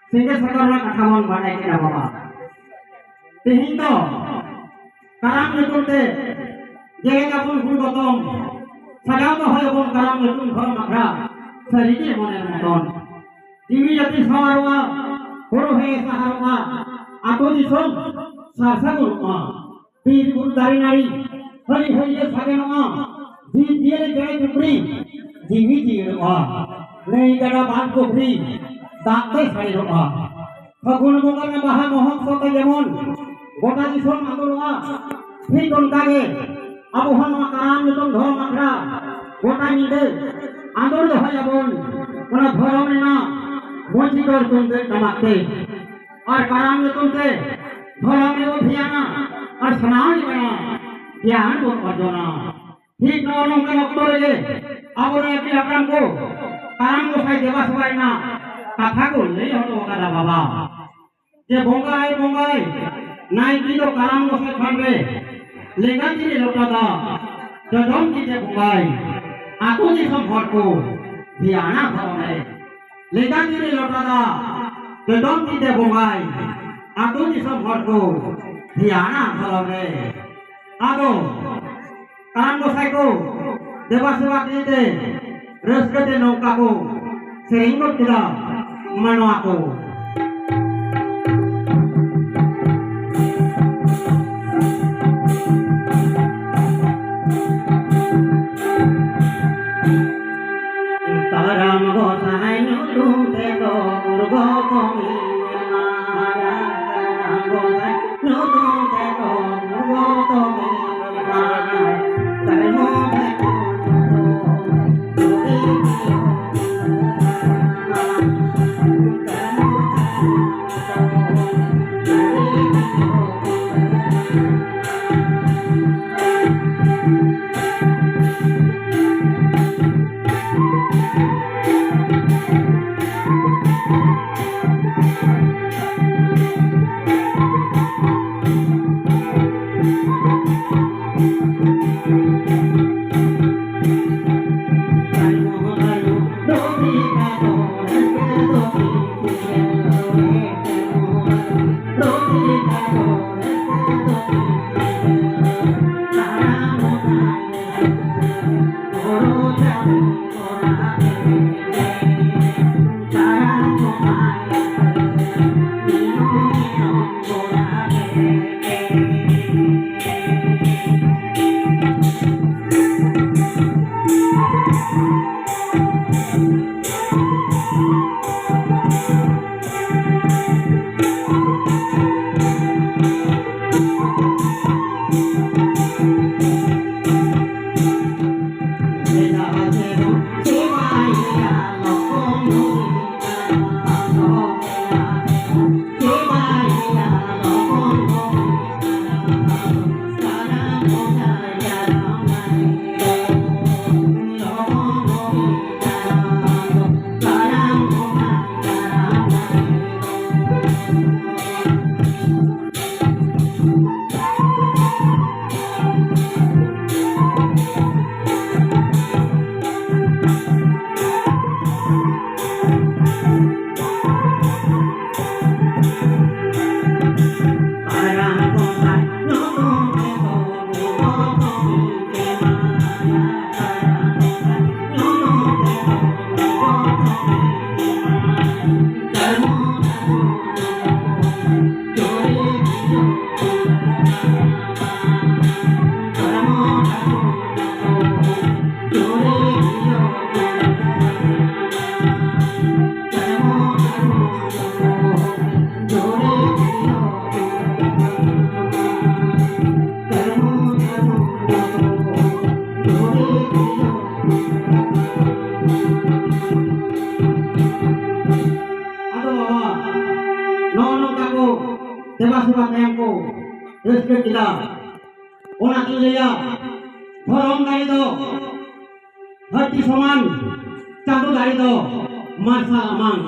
sehingga sekarang kawan banyak kita bawa. Sehingga karang itu teh jangan pun pun gotong. Sajau tu hai pun karang itu घर makra. Sedikit mana moton. Jimi jati saharwa, huru hai saharwa. Atau disom sarsa gurma. Pir pun dari nari. Hari hari ye sage nama. Dia le jai kupri. Jimi jiwa. Nei kada ban kupri. Dakte sari roa. Fagun bunga na baha mohon sote jemon. Gota disom aturwa. ঠিক অনকাগে আবহাওয়া কারাম নতুন ধর্ম মাখরা গোটা নিতে আদর হয়ে যাবন কোন ধর্ম না মসজিদর তুলতে কামাতে আর কারাম নতুনতে ধর্মে অভিয়ানা আর সমাজ বানা জ্ঞান অর্জনা ঠিক নরঙ্গন অক্তরে আবরে একটি আপনাকে কারাম গোসাই দেবা সবাই না কথা বললেই হলো ওকাদা বাবা যে বঙ্গাই বঙ্গাই নাই কিন্তু কারাম গোসাই খাবে লেগা দিলে লোটাদা জদম দিতে বঙ্গাই আকো দিসম ভরকো ধিয়ানা ধরনে লেগা দিলে লোটাদা জদম দিতে বঙ্গাই আকো দিসম ভরকো ধিয়ানা ধরনে আগো কারাম গোসাই কো দেবা সেবা দিতে রসগতে নৌকা কো সেরিং করতিলা মানো আকো Taram gosai nutung teto urgo komi mara gosai nutung teto urgo komi mara tarmo beto Thank you. को देवा सेवा तयम को रस्के किला ओना की लिया धरम दाड़ी दो धरती समान चांदो दाड़ी दो मार्शल अमांग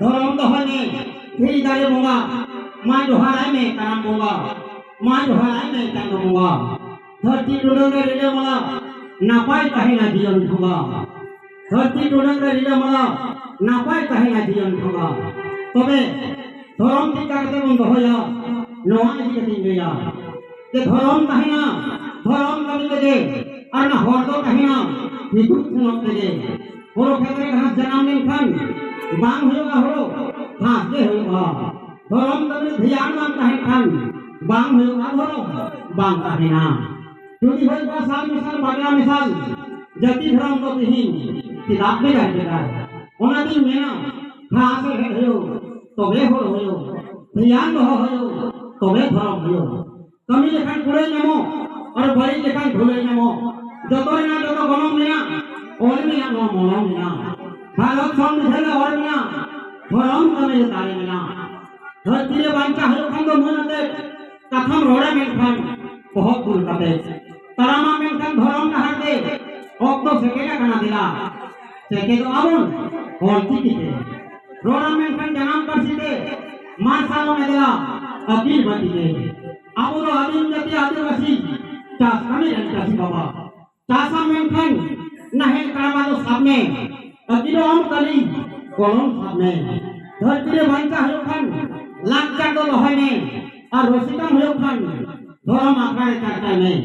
धरम दो हने धीरी दाड़ी बोंगा मां दोहाराय में करम बोंगा मां दोहाराय में चांदो बोंगा धरती टुडंग रिले मला नापाय कहिना जीवन ठोगा धरती टुडंग रिले मला नापाय कहिना जीवन ठोगा तबे धरम टीका करते बन दोहया नोआ इदी कति गया के धरम कहिना धरम कवि के और ना हर दो कहिना हिदुक सुनत के होरो खेतरे घास जनाम दिन खान बांग होगा होरो घास के होगा धरम कवि ध्यान मान कहि खान बांग होगा होरो बांग कहिना क्योंकि होई बा साल मिसाल बागला मिसाल जति धरम तो तिहिन किताब में गाय बेटा ओना दिन मेना घास है होयो तबे होयो ध्यान हो होयो तबे धरम होयो कमी लेखान कुड़े नमो और बड़ी लेखान ढोले नमो जतोरे ना जतो गनम मिया और मिया नो मोलम मिया भारत सम झेले और मिया धरम कमे तारे मिया धरती रे बांचा हो खान दो मनते कथम रोड़े में खान बहुत दूर कते तरामा में खान धरम ना हटे ओक्तो सेकेला कना दिला सेके तो आबुन और किते रोड़ा में खान जनाम परसिते मानसालो में दिला अकील बतिते आबो तो आदिम जाति आदिवासी चास कमी रंटासी बाबा चासा में खान नहे कामा तो सामने अकीलो हम कली कोलम सामने धरती रे बांचा हो खान लाख चार दो लोहे में और रसिकम हो खान धरम आकारे चारटा में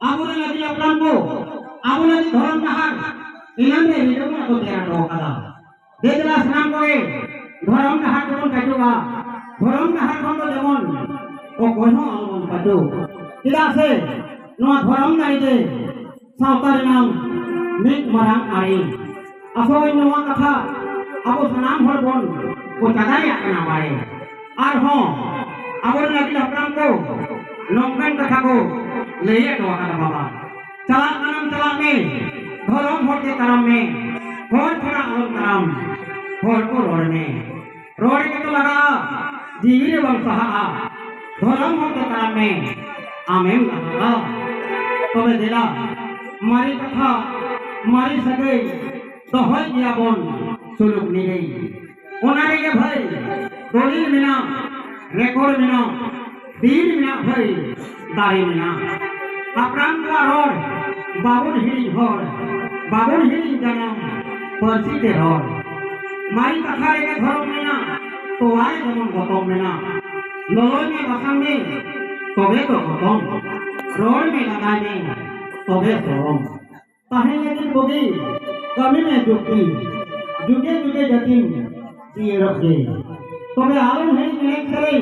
आबो रे नदी अपराम को आबो नदी धरम नहार इनाम रे रिडम को तेरा टोकादा देदला स्नान करे धरम नहार जेमन काटुगा धरम नहार खंड जेमन ओ कोनो आलमन काटु किदा से नोआ धरम नाई दे सावतार नाम मिट मरांग आरी असोय नोआ कथा आबो सनाम हर बन को चादाय आकना बारे आर हो आबो नदी अपराम को नोंगन कथा को लेये तो आकना बाबा चला में धरम होते करम में होर थोड़ा और करम होर को रोड़ के तो लगा जीवी वंशहा धरम होते करम में आमेम लगा तबे दिला मारी कथा मारी सगे तो होय गया बोन सुलुक नी गई ओनारे के भाई दलिल मिना रेकॉर्ड मिना दीन मिना भाई दारी मिना अपराम का रोड बाबुल हिली जन्म परसी के रोड मारी कथा रे के धरम मिना तो आए जमन गतम मिना लोलोय में बसंग में तबे तो गतम रोड में लगाए में तबे सोम ताहे लेकिन बोगी कमी में जुटी जुगे जतिन ये रख दे तबे आलम है एक करे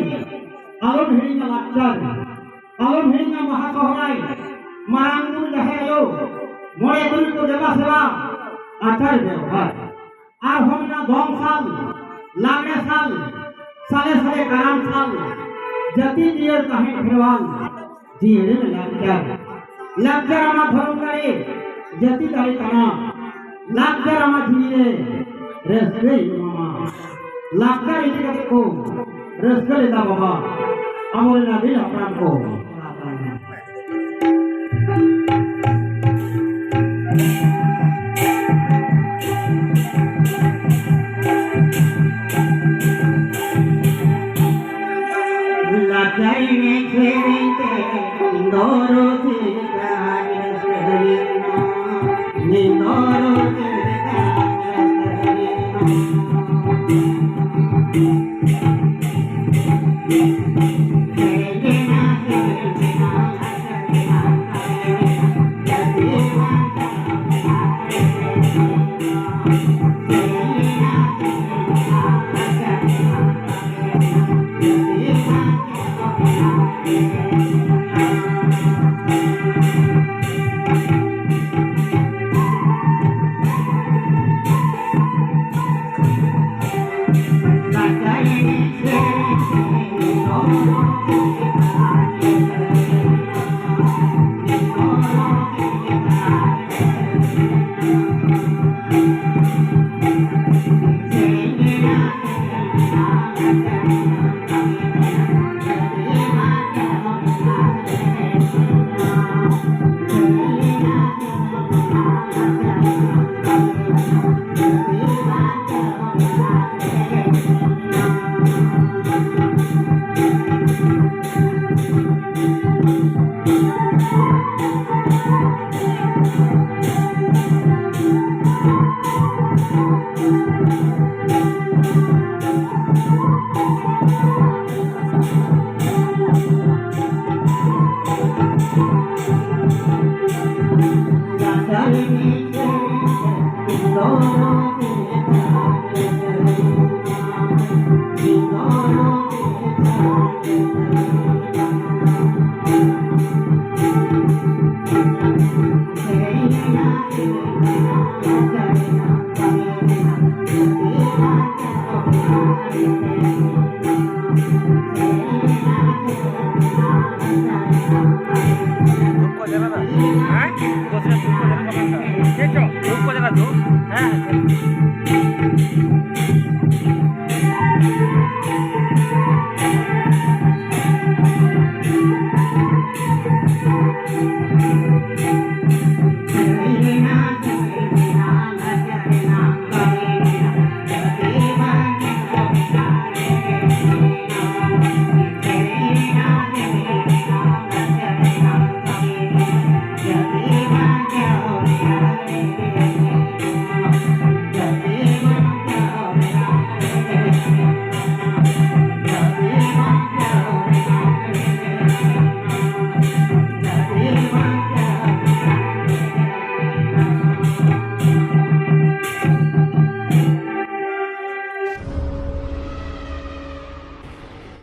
आलम है का लाचार आलम है का महासहराय मारांगुल जहेलो मोरे गुरु को देवा सेवा आचार व्यवहार আর হমিনা দম সাল লাগে সাল সালে সালে কারাম সাল জাতি দিয়ের কাহে ফেরওয়াল জিয়ে में লাগজার আমার ধর্ম করে জাতি তাই কানা লাগজার আমার জিয়ে রেসবে মামা লাগজার ইদিকে দেখো রেসবে দা বাবা আমল না দিল আপনার को Lai ne kheri te indoro te gaani rasarina indoro te gaani Thank you. ধূপ জানা না হ্যাঁ বসে ধূপ জানা কথা কে চো ধূপ জানা তো হ্যাঁ Yeah.